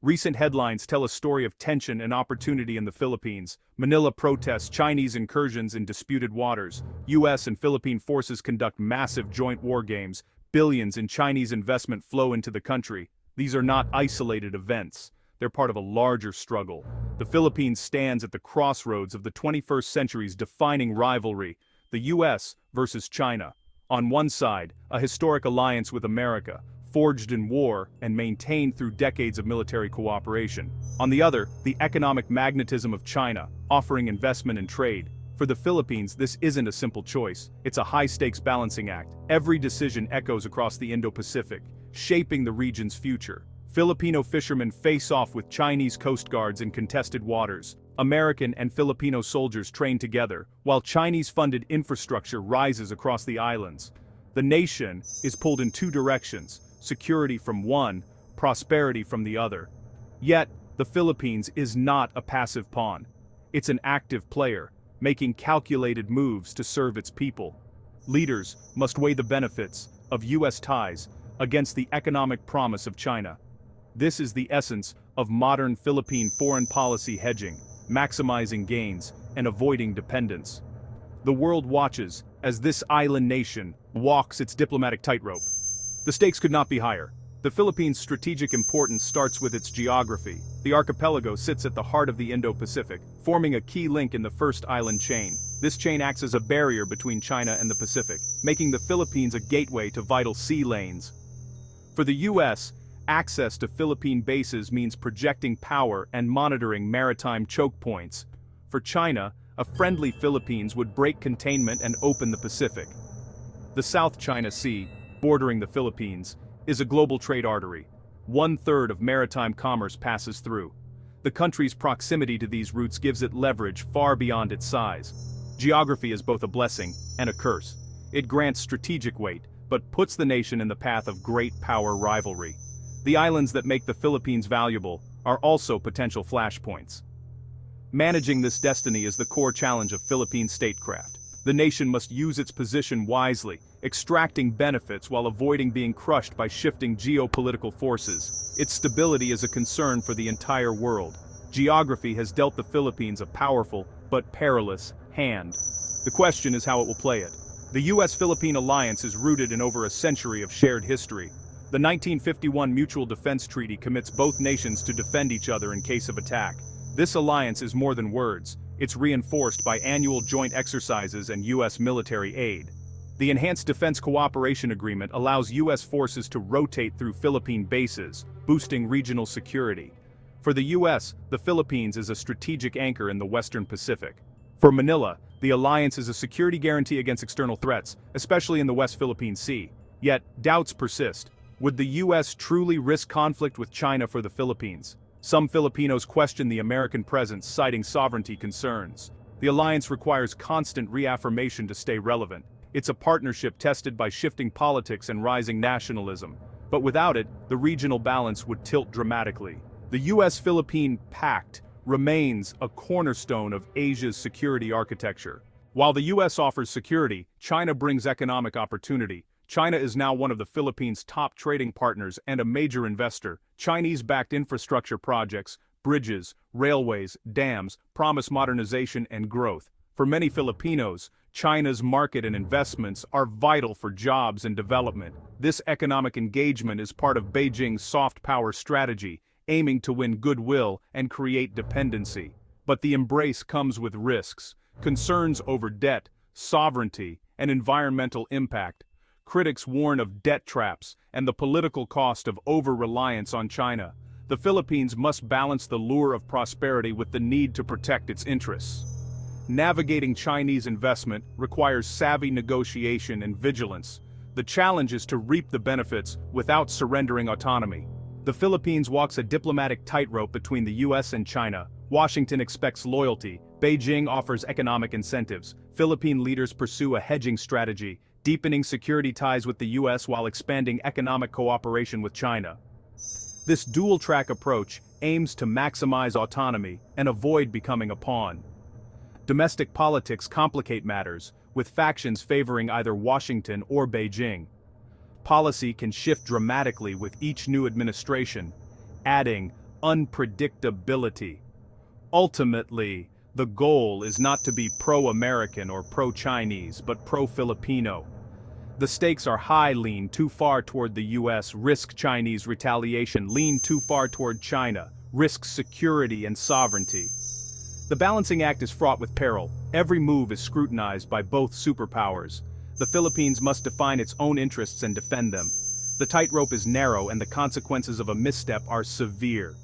Recent headlines tell a story of tension and opportunity in the Philippines. Manila protests Chinese incursions in disputed waters. US and Philippine forces conduct massive joint war games. Billions in Chinese investment flow into the country. These are not isolated events. They're part of a larger struggle. The Philippines stands at the crossroads of the 21st century's defining rivalry, the US versus China. On one side, a historic alliance with America, forged in war and maintained through decades of military cooperation. On the other, the economic magnetism of China, offering investment and trade. For the Philippines, this isn't a simple choice. It's a high-stakes balancing act. Every decision echoes across the Indo-Pacific, shaping the region's future. Filipino fishermen face off with Chinese coast guards in contested waters. American and Filipino soldiers train together, while Chinese-funded infrastructure rises across the islands. The nation is pulled in two directions, security from one, prosperity from the other. Yet, the Philippines is not a passive pawn. It's an active player, making calculated moves to serve its people. Leaders must weigh the benefits of US ties against the economic promise of China. This is the essence of modern Philippine foreign policy hedging, maximizing gains and avoiding dependence. The world watches as this island nation walks its diplomatic tightrope. The stakes could not be higher. The Philippines' strategic importance starts with its geography. The archipelago sits at the heart of the Indo-Pacific, forming a key link in the first island chain. This chain acts as a barrier between China and the Pacific, making the Philippines a gateway to vital sea lanes. For the US, access to Philippine bases means projecting power and monitoring maritime choke points. For China, a friendly Philippines would break containment and open the Pacific. The South China Sea, bordering the Philippines, is a global trade artery. 1/3 of maritime commerce passes through. The country's proximity to these routes gives it leverage far beyond its size. Geography is both a blessing and a curse. It grants strategic weight, but puts the nation in the path of great power rivalry. The islands that make the Philippines valuable are also potential flashpoints. Managing this destiny is the core challenge of Philippine statecraft. The nation must use its position wisely, extracting benefits while avoiding being crushed by shifting geopolitical forces. Its stability is a concern for the entire world. Geography has dealt the Philippines a powerful but perilous hand. The question is how it will play it. The US-Philippine alliance is rooted in over a century of shared history. The 1951 Mutual Defense Treaty commits both nations to defend each other in case of attack. This alliance is more than words. It's reinforced by annual joint exercises and US military aid. The Enhanced Defense Cooperation Agreement allows US forces to rotate through Philippine bases, boosting regional security. For the US, the Philippines is a strategic anchor in the Western Pacific. For Manila, the alliance is a security guarantee against external threats, especially in the West Philippine Sea. Yet, doubts persist. Would the US truly risk conflict with China for the Philippines? Some Filipinos question the American presence, citing sovereignty concerns. The alliance requires constant reaffirmation to stay relevant. It's a partnership tested by shifting politics and rising nationalism. But without it, the regional balance would tilt dramatically. The US-Philippine Pact remains a cornerstone of Asia's security architecture. While the US offers security, China brings economic opportunity. China is now one of the Philippines' top trading partners and a major investor. Chinese-backed infrastructure projects, bridges, railways, dams, promise modernization and growth. For many Filipinos, China's market and investments are vital for jobs and development. This economic engagement is part of Beijing's soft power strategy, aiming to win goodwill and create dependency. But the embrace comes with risks, concerns over debt, sovereignty, and environmental impact. Critics warn of debt traps and the political cost of over-reliance on China. The Philippines must balance the lure of prosperity with the need to protect its interests. Navigating Chinese investment requires savvy negotiation and vigilance. The challenge is to reap the benefits without surrendering autonomy. The Philippines walks a diplomatic tightrope between the US and China. Washington expects loyalty. Beijing offers economic incentives. Philippine leaders pursue a hedging strategy, deepening security ties with the US while expanding economic cooperation with China. This dual-track approach aims to maximize autonomy and avoid becoming a pawn. Domestic politics complicate matters, with factions favoring either Washington or Beijing. Policy can shift dramatically with each new administration, adding unpredictability. Ultimately, the goal is not to be pro-American or pro-Chinese, but pro-Filipino. The stakes are high: lean too far toward the US, risk Chinese retaliation; lean too far toward China, risk security and sovereignty. The balancing act is fraught with peril. Every move is scrutinized by both superpowers. The Philippines must define its own interests and defend them. The tightrope is narrow and the consequences of a misstep are severe.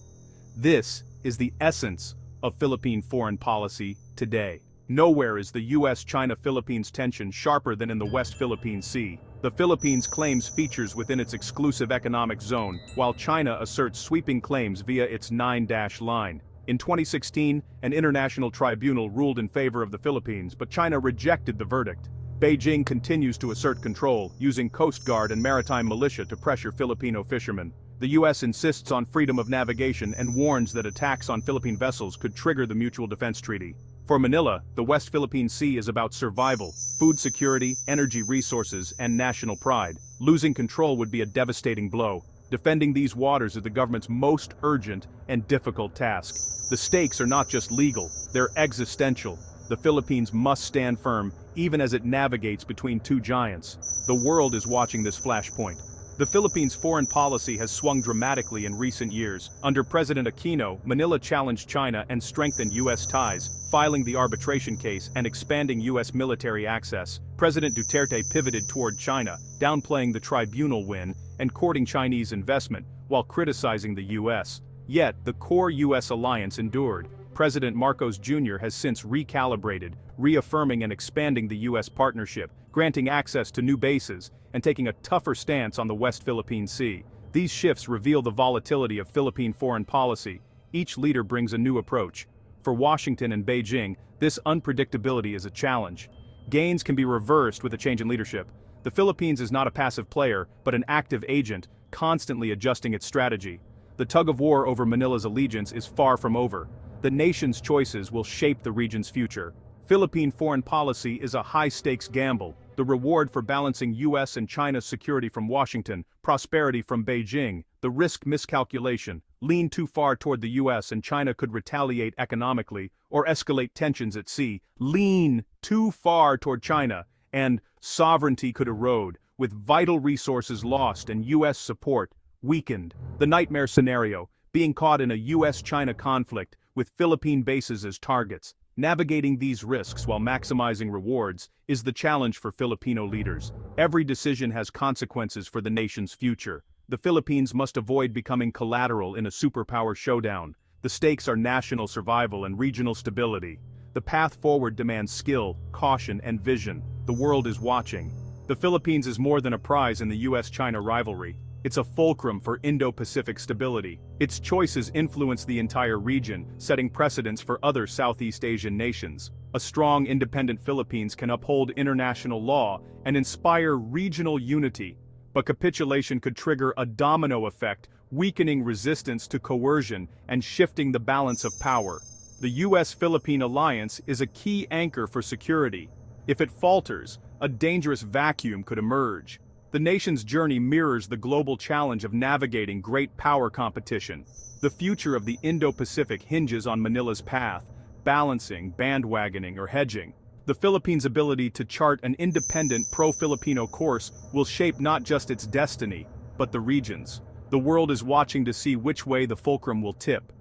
This is the essence of Philippine foreign policy today. Nowhere is the US-China-Philippines tension sharper than in the West Philippine Sea. The Philippines claims features within its exclusive economic zone, while China asserts sweeping claims via its 9-dash line. In 2016, an international tribunal ruled in favor of the Philippines, but China rejected the verdict. Beijing continues to assert control, using Coast Guard and maritime militia to pressure Filipino fishermen. The US insists on freedom of navigation and warns that attacks on Philippine vessels could trigger the Mutual Defense Treaty. For Manila, the West Philippine Sea is about survival, food security, energy resources, and national pride. Losing control would be a devastating blow. Defending these waters is the government's most urgent and difficult task. The stakes are not just legal, they're existential. The Philippines must stand firm, even as it navigates between two giants. The world is watching this flashpoint. The Philippines' foreign policy has swung dramatically in recent years. Under President Aquino, Manila challenged China and strengthened U.S. ties, filing the arbitration case and expanding U.S. military access. President Duterte pivoted toward China, downplaying the tribunal win and courting Chinese investment, while criticizing the U.S. Yet, the core U.S. alliance endured. President Marcos Jr. has since recalibrated, reaffirming and expanding the U.S. partnership, granting access to new bases, and taking a tougher stance on the West Philippine Sea. These shifts reveal the volatility of Philippine foreign policy. Each leader brings a new approach. For Washington and Beijing, this unpredictability is a challenge. Gains can be reversed with a change in leadership. The Philippines is not a passive player, but an active agent, constantly adjusting its strategy. The tug-of-war over Manila's allegiance is far from over. The nation's choices will shape the region's future. Philippine foreign policy is a high-stakes gamble. The reward for balancing US and China's security from Washington, prosperity from Beijing, the risk miscalculation, lean too far toward the US and China could retaliate economically or escalate tensions at sea, lean too far toward China, and sovereignty could erode, with vital resources lost and US support weakened. The nightmare scenario, being caught in a US-China conflict, with Philippine bases as targets. Navigating these risks while maximizing rewards is the challenge for Filipino leaders. Every decision has consequences for the nation's future. The Philippines must avoid becoming collateral in a superpower showdown. The stakes are national survival and regional stability. The path forward demands skill, caution, and vision. The world is watching. The Philippines is more than a prize in the US-China rivalry. It's a fulcrum for Indo-Pacific stability. Its choices influence the entire region, setting precedents for other Southeast Asian nations. A strong, independent Philippines can uphold international law and inspire regional unity, but capitulation could trigger a domino effect, weakening resistance to coercion and shifting the balance of power. The US-Philippine alliance is a key anchor for security. If it falters, a dangerous vacuum could emerge. The nation's journey mirrors the global challenge of navigating great power competition. The future of the Indo-Pacific hinges on Manila's path, balancing, bandwagoning, or hedging. The Philippines' ability to chart an independent pro-Filipino course will shape not just its destiny, but the region's. The world is watching to see which way the fulcrum will tip.